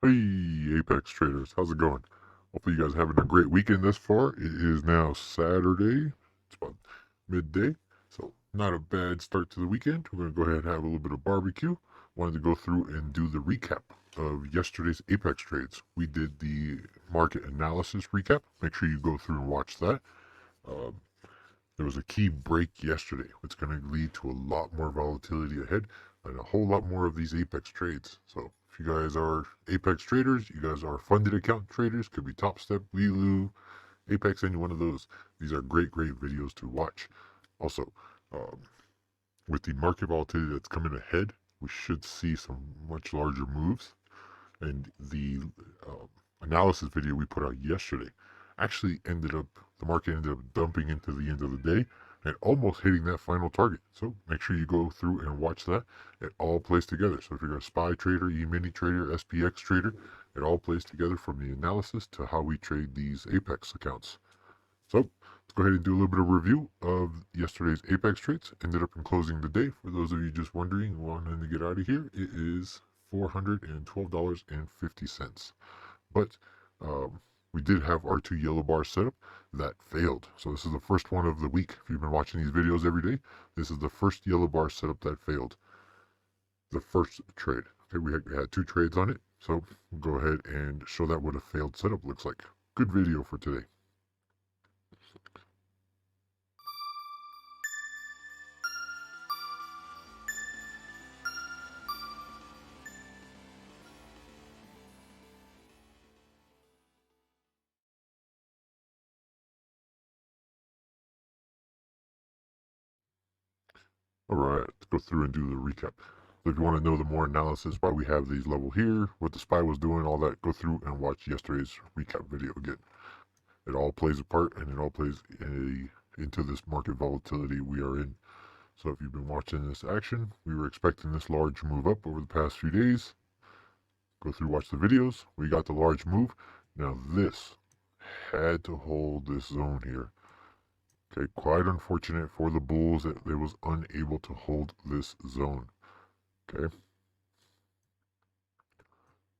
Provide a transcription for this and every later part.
Hey, Apex traders, how's it going? Hopefully, you guys are having a great weekend thus far. It is now Saturday. It's about midday, so not a bad start to the weekend. We're going to go ahead and have a little bit of barbecue. Wanted to go through and do the recap of yesterday's Apex trades. We did the market analysis recap. Make sure you go through and watch that. Um, there was a key break yesterday, which is going to lead to a lot more volatility ahead and a whole lot more of these Apex trades. So if you guys are Apex traders, you guys are funded account traders, could be Top Step, Welu, Apex, any one of those. These are great videos to watch. Also, um, with the market volatility that's coming ahead, we should see some much larger moves. And the analysis video we put out yesterday actually the market ended up dumping into the end of the day and almost hitting that final target. So make sure you go through and watch that. It all plays together. So if you're a SPY trader, E-mini trader, SPX trader, it all plays together from the analysis to how we trade these Apex accounts. So let's go ahead and do a little bit of review of yesterday's Apex trades. Ended up in closing the day. For those of you just wondering, wanting to get out of here, it is $412.50. But um, we did have our two yellow bars set up that failed. So this is the first one of the week. If you've been watching these videos every day, this is the first yellow bar setup that failed. The first trade. Okay, we had two trades on it. So we'll go ahead and show that what a failed setup looks like. Good video for today. All right, let's go through and do the recap. So if you want to know the more analysis, why we have these level here, what the SPY was doing, all that, go through and watch yesterday's recap video again. It all plays a part and it all plays into this market volatility we are in. So if you've been watching this action, we were expecting this large move up over the past few days. Go through, watch the videos. We got the large move. Now this had to hold this zone here. Okay, quite unfortunate for the bulls that they was unable to hold this zone. Okay.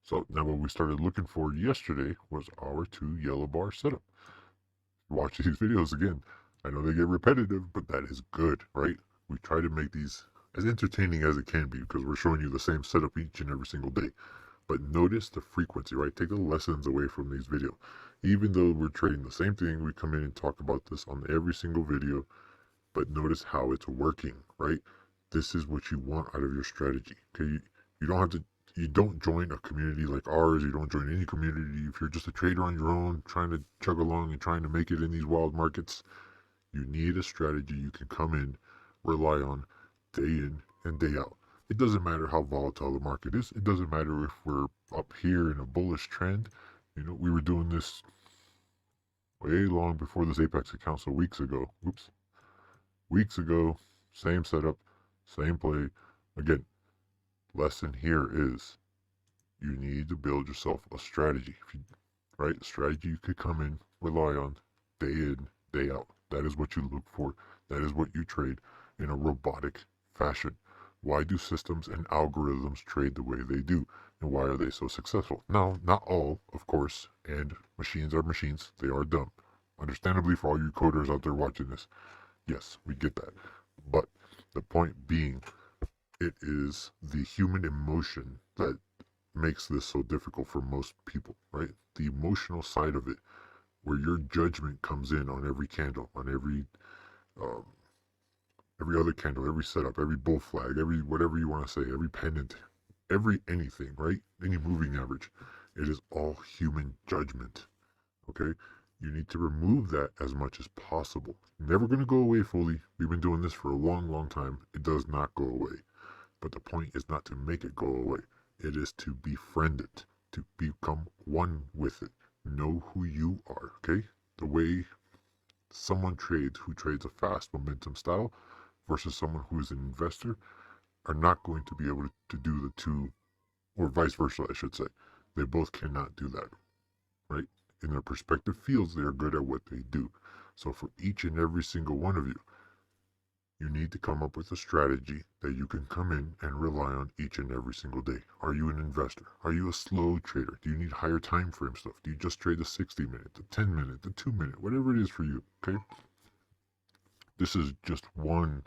So now what we started looking for yesterday was our two yellow bar setup. Watch these videos again. I know they get repetitive, but that is good, right? We try to make these as entertaining as it can be because we're showing you the same setup each and every single day. But notice the frequency, right? Take the lessons away from these videos. Even though we're trading the same thing, we come in and talk about this on every single video, but notice how it's working, right? This is what you want out of your strategy. Okay, you don't have to. You don't join a community like ours. You don't join any community if you're just a trader on your own, trying to chug along and trying to make it in these wild markets. You need a strategy you can come in, rely on, day in and day out. It doesn't matter how volatile the market is. It doesn't matter if we're up here in a bullish trend. You know, we were doing this way long before this Apex account, so weeks ago. Oops. Weeks ago, same setup, same play. Again, lesson here is you need to build yourself a strategy. Right? A strategy you could come in, rely on, day in, day out. That is what you look for. That is what you trade in a robotic fashion. Why do systems and algorithms trade the way they do? And why are they so successful? Now, not all, of course, and machines are machines. They are dumb. Understandably, for all you coders out there watching this, yes, we get that. But the point being, it is the human emotion that makes this so difficult for most people, right? The emotional side of it, where your judgment comes in on every candle, on um, every other candle, every setup, every bull flag, every whatever you want to say, every pennant, every anything, right? Any moving average. It is all human judgment. Okay? You need to remove that as much as possible. Never going to go away fully. We've been doing this for a long time. It does not go away. But the point is not to make it go away. It is to befriend it, to become one with it. Know who you are, okay? The way someone trades who trades a fast momentum style versus someone who is an investor are not going to be able to do the two, or vice versa, I should say. They both cannot do that, right? In their respective fields, they are good at what they do. So for each and every single one of you, You need to come up with a strategy that you can come in and rely on each and every single day. Are you an investor? Are you a slow trader? Do you need higher time frame stuff? Do you just trade the 60-minute, the 10-minute, the 2-minute, whatever it is for you? Okay. This is just one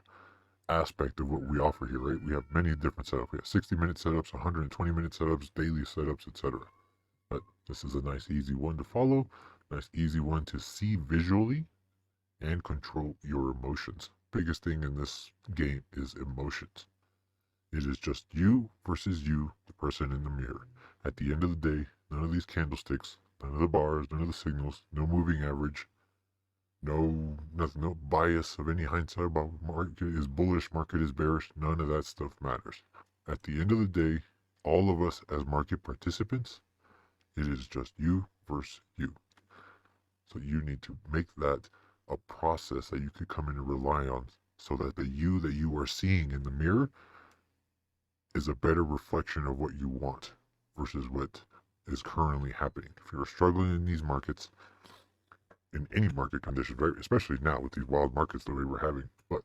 aspect of what we offer here, right? We have many different setups. We have 60-minute setups, 120-minute setups, daily setups, etc. But this is a nice, easy one to follow, nice, easy one to see visually and control your emotions. Biggest thing in this game is emotions. It is just you versus you, the person in the mirror. At the end of the day, none of these candlesticks, none of the bars, none of the signals, no moving average, no nothing, no bias of any hindsight about market is bullish, market is bearish. None of that stuff matters. At the end of the day, all of us as market participants, it is just you versus you. So you need to make that a process that you could come in and rely on, so that the you that you are seeing in the mirror is a better reflection of what you want versus what is currently happening. If you're struggling in these markets, in any market conditions, right? Especially now with these wild markets the way we're having. But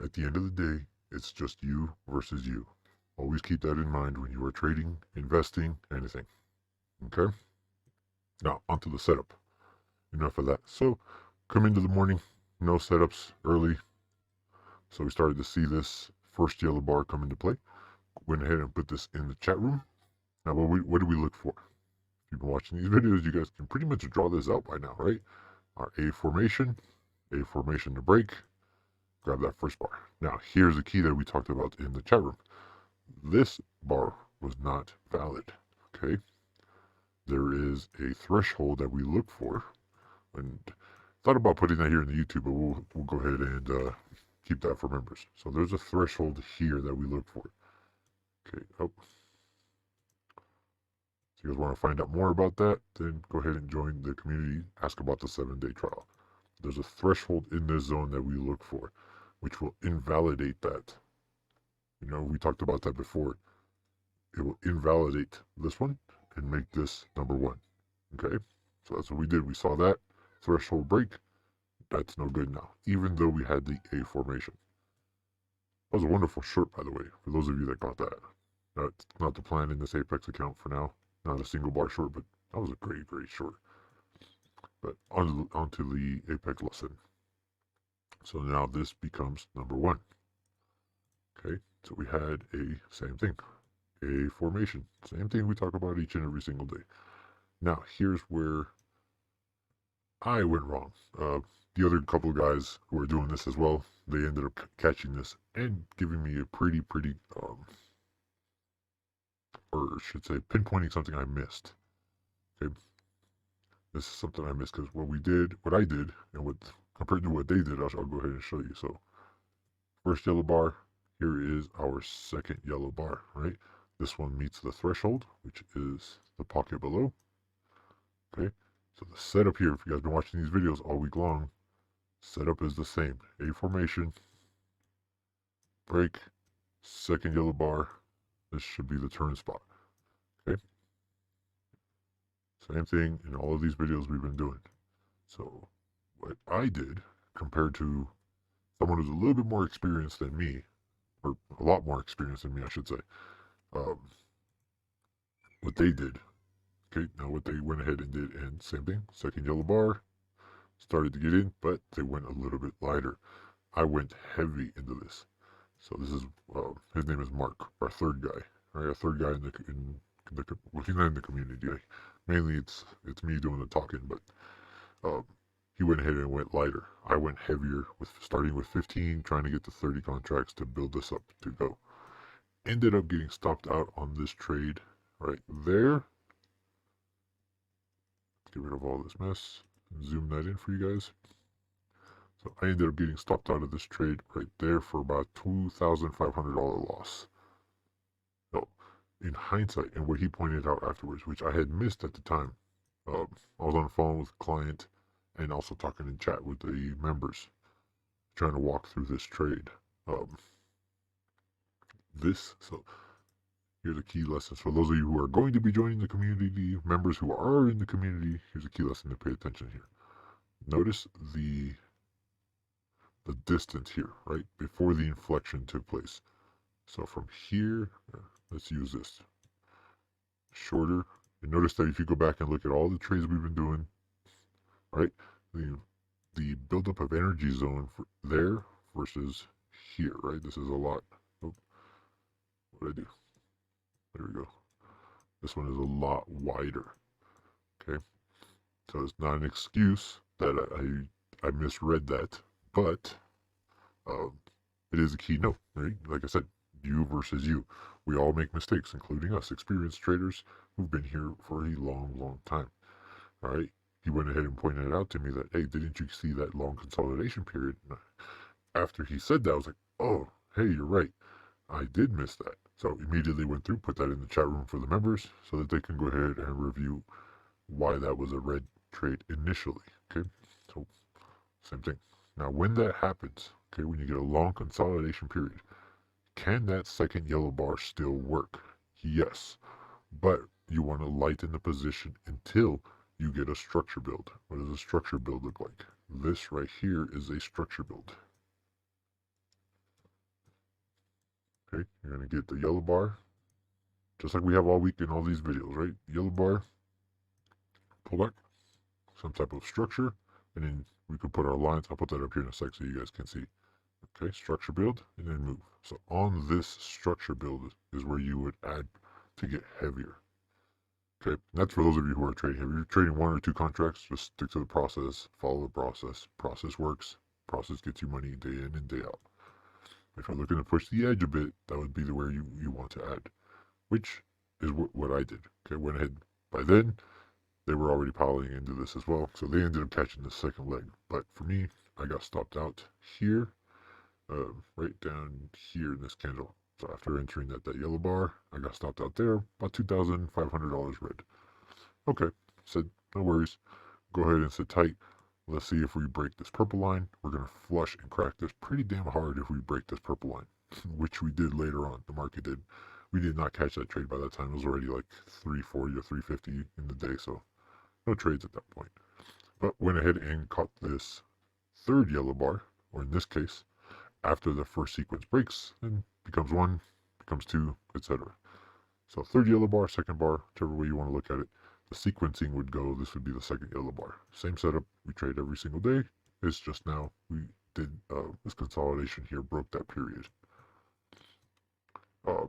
at the end of the day, it's just you versus you. Always keep that in mind when you are trading, investing, anything. Okay? Now, onto the setup. Enough of that. So, come into the morning, no setups early. So, we started to see this first yellow bar come into play. Went ahead and put this in the chat room. Now, what do we look for? If you've been watching these videos, you guys can pretty much draw this out by now, right? Our A formation to break, grab that first bar. Now, here's the key that we talked about in the chat room. This bar was not valid, okay? There is a threshold that we look for, and thought about putting that here in the YouTube, but we'll go ahead and keep that for members. So there's a threshold here that we look for. Okay, so you guys want to find out more about that, then go ahead and join the community, ask about the 7-day trial. There's a threshold in this zone that we look for, which will invalidate that. You know, we talked about that before. It will invalidate this one and make this number one. Okay, so that's what we did. We saw that threshold break. That's no good now, even though we had the A formation. That was a wonderful short, by the way, for those of you that got that. That's not the plan in this Apex account for now. Not a single bar short, but that was a great, great short. But onto the Apex lesson. So now this becomes number one. Okay, so we had a same thing, a formation, same thing we talk about each and every single day. Now here's where I went wrong. The other couple of guys who were doing this as well, they ended up catching this and giving me a pretty, or I should say, pinpointing something I missed. Okay, this is something I missed because what I did, and what compared to what they did, I'll go ahead and show you. So, first yellow bar, here is our second yellow bar, right? This one meets the threshold, which is the pocket below. Okay, so the setup here, if you guys have been watching these videos all week long, setup is the same. A formation, break, second yellow bar. This should be the turn spot. Okay, same thing in all of these videos we've been doing. So what I did, compared to someone who's a little bit more experienced than me, or a lot more experienced than me, I should say, what they did. Okay, now what they went ahead and did, and same thing, second yellow bar, started to get in, but they went a little bit lighter. I went heavy into this. So this is, his name is Mark, our third guy, right? Our third guy well, he's not in the community. Mainly it's me doing the talking, but he went ahead and went lighter. I went heavier, starting with 15, trying to get to 30 contracts to build this up to go. Ended up getting stopped out on this trade right there. Get rid of all this mess and zoom that in for you guys. So I ended up getting stopped out of this trade right there for about $2,500 loss. So in hindsight, and what he pointed out afterwards, which I had missed at the time, I was on the phone with a client and also talking in chat with the members, trying to walk through this trade. So here's a key lesson. For those of you who are going to be joining the community, members who are in the community, here's a key lesson to pay attention here. Notice the the distance here, right? Before the inflection took place. So from here, let's use this. Shorter. And notice that if you go back and look at all the trades we've been doing, right? The buildup of energy zone there versus here, right? This is a lot. Oh, what did I do? There we go. This one is a lot wider. Okay. So it's not an excuse that I misread that, but it is a key note, right? Like I said, you versus you. We all make mistakes, including us, experienced traders who've been here for a long, long time. All right. He went ahead and pointed out to me that, hey, didn't you see that long consolidation period? And after he said that, I was like, oh, hey, you're right. I did miss that. So immediately went through, put that in the chat room for the members so that they can go ahead and review why that was a red trade initially. Okay. So same thing. Now, when that happens, okay, when you get a long consolidation period, can that second yellow bar still work? Yes, but you want to lighten the position until you get a structure build. What does a structure build look like? This right here is a structure build. Okay, you're going to get the yellow bar, just like we have all week in all these videos, right? Yellow bar, pull back, some type of structure, and then we can put our lines. I'll put that up here in a sec so you guys can see. Okay, structure build, and then move. So on this structure build is where you would add to get heavier. Okay, that's for those of you who are trading heavy. If you're trading one or two contracts, just stick to the process, follow the process. Process works. Process gets you money day in and day out. If you're looking to push the edge a bit, that would be where you want to add, which is what I did. Okay, went ahead. By then, they were already piling into this as well, so they ended up catching the second leg. But for me, I got stopped out here, right down here in this candle. So after entering that yellow bar, I got stopped out there, about $2,500 red. Okay, said no worries. Go ahead and sit tight. Let's see if we break this purple line. We're going to flush and crack this pretty damn hard if we break this purple line, which we did later on. The market did. We did not catch that trade by that time. It was already like 340 or 350 in the day, so no trades at that point. But went ahead and caught this third yellow bar, or in this case, after the first sequence breaks, then becomes one, becomes two, etc. So third yellow bar, second bar, whichever way you want to look at it. The sequencing would go, this would be the second yellow bar. Same setup, we trade every single day. It's just now we did this consolidation here, broke that period. Now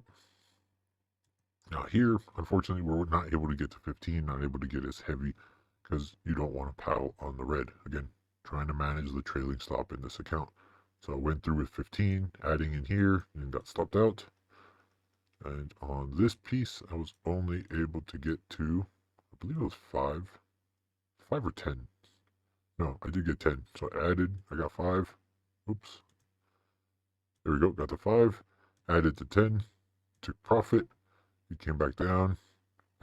here, unfortunately, we're not able to get to 15, not able to get as heavy because you don't want to paddle on the red. Again, trying to manage the trailing stop in this account. So I went through with 15, adding in here, and got stopped out. And on this piece, I was only able to get to, I believe it was 5 or 10. No, I did get 10. So I added, I got 5. Oops. There we go, got the 5. Added to 10, took profit. It came back down.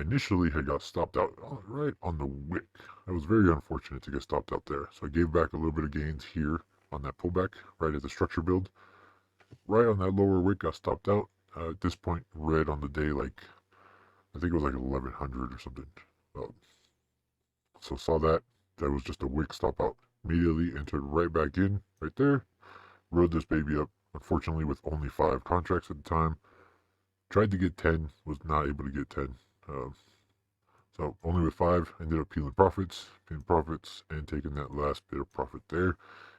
Initially, I got stopped out right on the wick. That was very unfortunate to get stopped out there. So I gave back a little bit of gains here on that pullback, right at the structure build. Right on that lower wick, got stopped out. At this point, red on the day, like, I think it was like 1100 or something. So saw that. That was just a wick stop out. Immediately entered right back in, right there. Rode this baby up. Unfortunately, with only 5 contracts at the time. Tried to get 10, was not able to get 10. So only with 5, ended up peeling profits, and taking that last bit of profit there.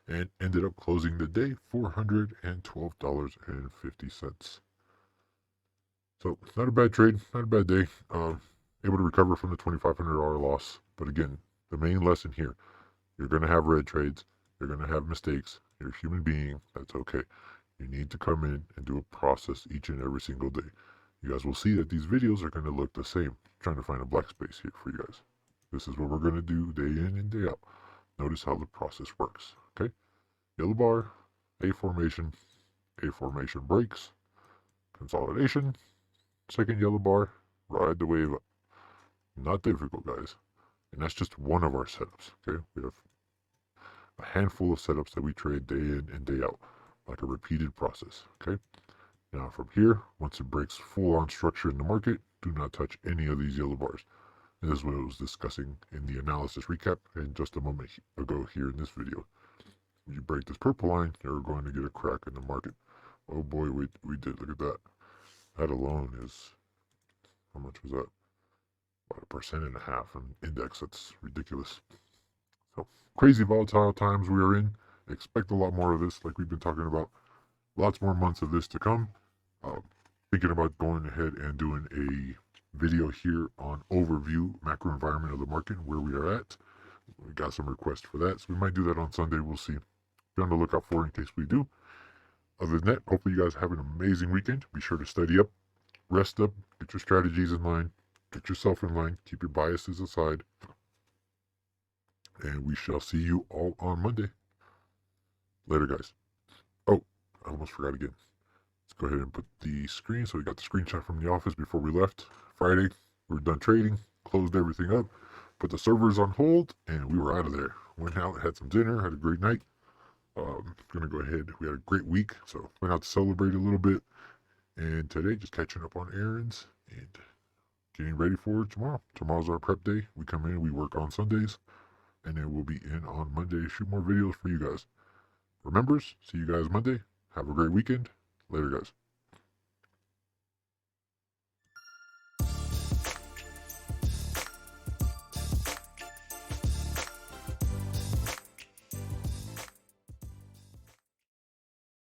And ended up closing the day $412.50. So not a bad trade, not a bad day. Able to recover from the $2,500 loss. But again, the main lesson here, you're going to have red trades. You're going to have mistakes. You're a human being. That's okay. You need to come in and do a process each and every single day. You guys will see that these videos are going to look the same. I'm trying to find a black space here for you guys. This is what we're going to do day in and day out. Notice how the process works. Okay? Yellow bar, A formation breaks, consolidation, second yellow bar, ride the wave up. Not difficult, guys. And that's just one of our setups. Okay? We have a handful of setups that we trade day in and day out, like a repeated process. Okay? Now from here, once it breaks full on structure in the market, do not touch any of these yellow bars. And this is what I was discussing in the analysis recap and just a moment ago here in this video. you break this purple line, you're going to get a crack in the market. Oh boy, we did. Look at that. That alone is, how much was that? About 1.5% on index. That's ridiculous. So crazy volatile times we are in. Expect a lot more of this, like we've been talking about. Lots more months of this to come. Thinking about going ahead and doing a video here on overview macro environment of the market, where we are at. We got some requests for that, so we might do that on Sunday. We'll see. Be on the lookout for it in case we do. Other than that, hopefully you guys have an amazing weekend. Be sure to study up, rest up, get your strategies in line, get yourself in line, keep your biases aside, and we shall see you all on Monday. Later, guys. Oh, I almost forgot again. Let's go ahead and put the screen. So we got the screenshot from the office before we left. Friday, we were done trading, closed everything up, put the servers on hold, and we were out of there. Went out, had some dinner, had a great night. Gonna go ahead. We had a great week, so went out to celebrate a little bit. And today, just catching up on errands and getting ready for tomorrow. Tomorrow's our prep day. We come in, we work on Sundays, and then we'll be in on Monday to shoot more videos for you guys. Remembers, see you guys Monday. Have a great weekend. Later, guys.